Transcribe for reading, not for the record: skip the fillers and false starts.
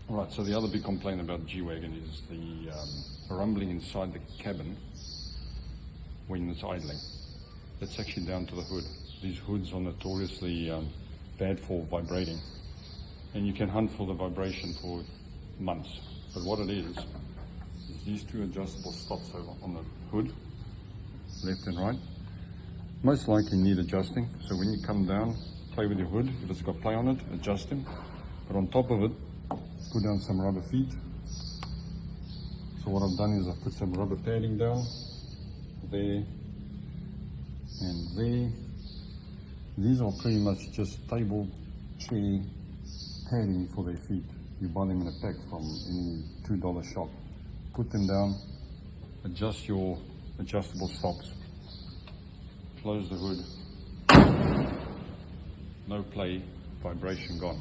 Right, so the other big complaint about G-Wagon is the rumbling inside the cabin when it's idling. It's actually down to the hood. These hoods are notoriously bad for vibrating, and you can hunt for the vibration for months. But what it is these two adjustable stops over on the hood, left and right. Most likely need adjusting, so when you come down, play with your hood. If it's got play on it, adjust them. But on top of it, put down some rubber feet. So what I've done is I've put some rubber padding down there and there. These are pretty much just table chair padding for their feet. You buy them in a pack from any $2 shop. Put them down, adjust your adjustable stops, close the hood, no play, vibration gone.